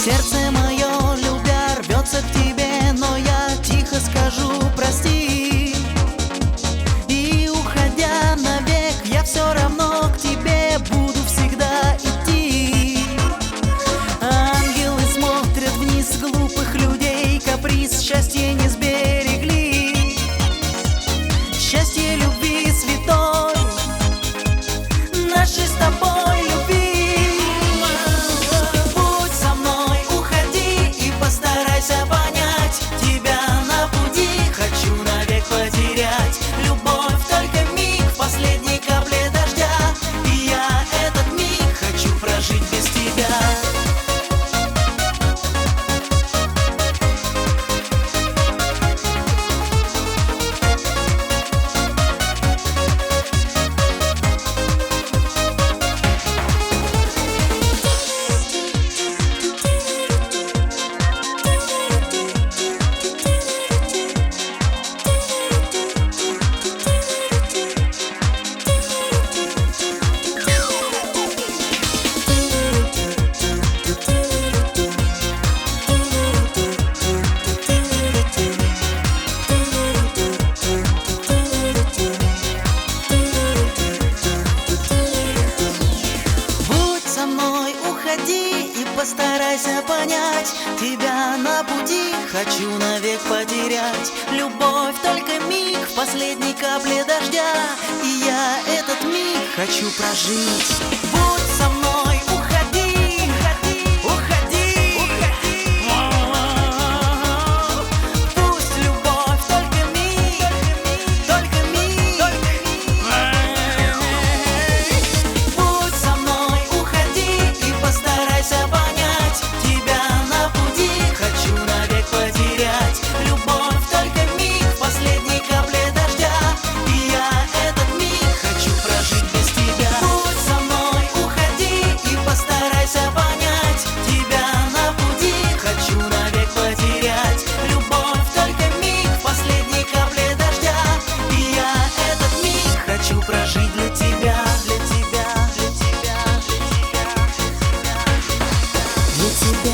Сердце мое, любя, рвется к тебе, но я тихо скажу прости. И уходя навек, я все равно к тебе буду всегда идти. Ангелы смотрят вниз с глупых людей, каприз счастья не сберегли. Счастье любви святой, нашей с тобой любви. Понять тебя на пути, хочу навек потерять. Любовь только миг, в последней капле дождя. И я этот миг хочу прожить без тебя. Постарайся понять тебя на пути, хочу навек потерять. Любовь только миг, в последней капле дождя. И я этот миг хочу прожить. Будь со мной, уходи, уходи, уходи. Пусть любовь только миг, только миг. Будь со мной, уходи и постарайся понять тебя на пути, хочу навек потерять. Любовь только миг, в последней капле дождя. И я этот миг хочу прожить без тебя. Будь со мной, уходи и постарайся понять тебя на пути, хочу навек потерять. Любовь только миг, в последней капле дождя. И я этот миг хочу прожить для тебя, для тебя, для тебя, для тебя, для тебя.